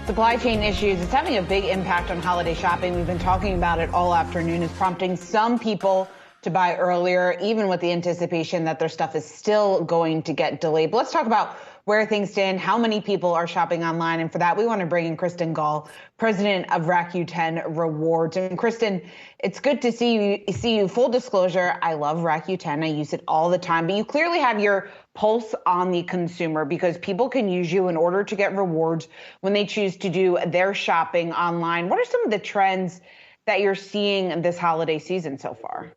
Supply chain issues, it's having a big impact on holiday shopping. We've been talking about it all afternoon. It's prompting some people to buy earlier, even with the anticipation that their stuff is still going to get delayed. But let's talk about where things stand, how many people are shopping online. And for that, we want to bring in Kristen Gall, president of Rakuten Rewards. And Kristen, it's good to see you. Full disclosure, I love Rakuten. I use it all the time. But you clearly have your pulse on the consumer because people can use you in order to get rewards when they choose to do their shopping online. What are some of the trends that you're seeing this holiday season so far?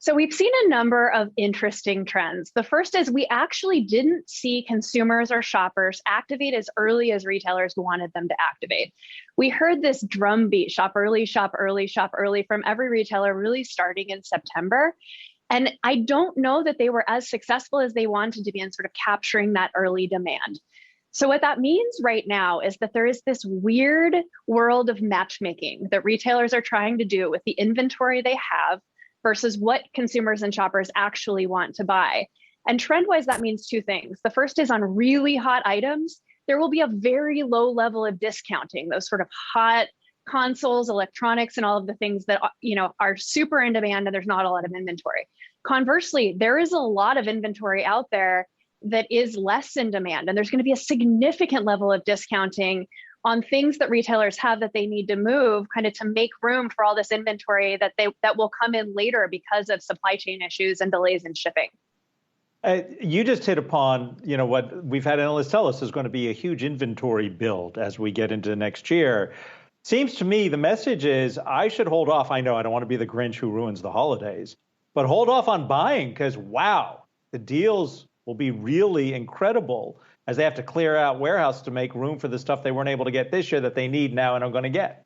So we've seen a number of interesting trends. The first is we actually didn't see consumers or shoppers activate as early as retailers wanted them to activate. We heard this drumbeat, shop early, shop early, shop early from every retailer really starting in September. And I don't know that they were as successful as they wanted to be in sort of capturing that early demand. So what that means right now is that there is this weird world of matchmaking that retailers are trying to do with the inventory they have versus what consumers and shoppers actually want to buy. And trend-wise, that means two things. The first is on really hot items, there will be a very low level of discounting, those sort of hot consoles, electronics, and all of the things that are super in demand and there's not a lot of inventory. Conversely, there is a lot of inventory out there that is less in demand, and there's going to be a significant level of discounting on things that retailers have that they need to move kind of to make room for all this inventory that will come in later because of supply chain issues and delays in shipping. You just hit upon, what we've had analysts tell us is going to be a huge inventory build as we get into next year. Seems to me the message is I should hold off. I know I don't want to be the Grinch who ruins the holidays, but hold off on buying because, wow, the deals will be really incredible as they have to clear out warehouse to make room for the stuff they weren't able to get this year that they need now and are going to get.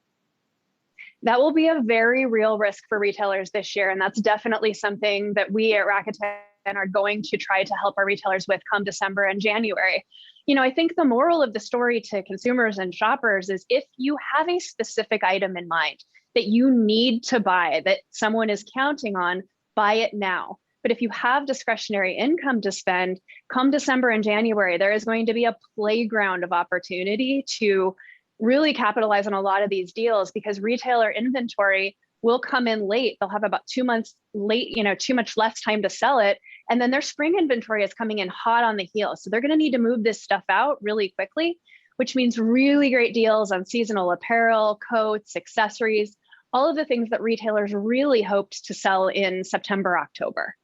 That will be a very real risk for retailers this year. And that's definitely something that we at Rakuten are going to try to help our retailers with come December and January. I think the moral of the story to consumers and shoppers is if you have a specific item in mind that you need to buy, that someone is counting on, buy it now. But if you have discretionary income to spend, come December and January, there is going to be a playground of opportunity to really capitalize on a lot of these deals because retailer inventory will come in late. They'll have about 2 months late, too much less time to sell it. And then their spring inventory is coming in hot on the heels. So they're going to need to move this stuff out really quickly, which means really great deals on seasonal apparel, coats, accessories, all of the things that retailers really hoped to sell in September, October.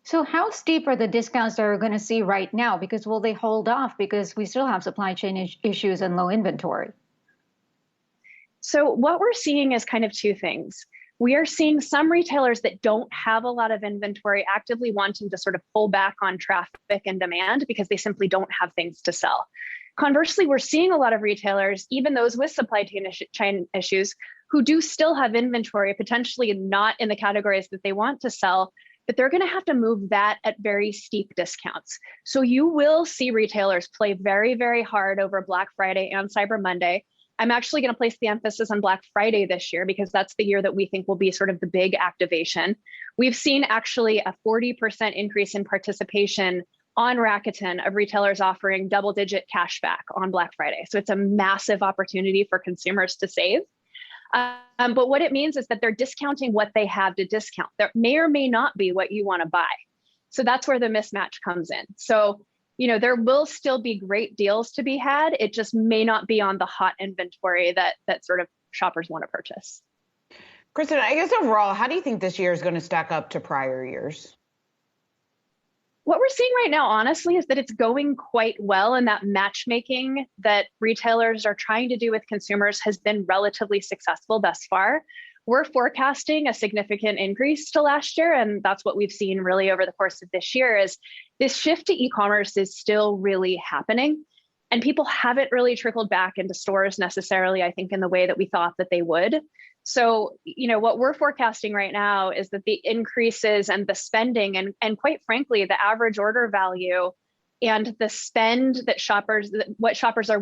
So how steep are the discounts that we're going to see right now? Because will they hold off because we still have supply chain issues and low inventory? So what we're seeing is kind of two things. We are seeing some retailers that don't have a lot of inventory actively wanting to sort of pull back on traffic and demand because they simply don't have things to sell. Conversely, we're seeing a lot of retailers, even those with supply chain issues, who do still have inventory, potentially not in the categories that they want to sell, but they're going to have to move that at very steep discounts. So you will see retailers play very, very hard over Black Friday and Cyber Monday. I'm actually going to place the emphasis on Black Friday this year because that's the year that we think will be sort of the big activation. We've seen actually a 40% increase in participation on Rakuten of retailers offering double-digit cash back on Black Friday. So it's a massive opportunity for consumers to save. But what it means is that they're discounting what they have to discount. There may or may not be what you want to buy. So that's where the mismatch comes in. So, there will still be great deals to be had. It just may not be on the hot inventory that sort of shoppers want to purchase. Kristen, I guess overall, how do you think this year is going to stack up to prior years? What we're seeing right now, honestly, is that it's going quite well, and that matchmaking that retailers are trying to do with consumers has been relatively successful thus far. We're forecasting a significant increase to last year, and that's what we've seen really over the course of this year is this shift to e-commerce is still really happening, and people haven't really trickled back into stores necessarily, I think, in the way that we thought that they would. So, what we're forecasting right now is that the increases and the spending and quite frankly, the average order value and the spend that what shoppers are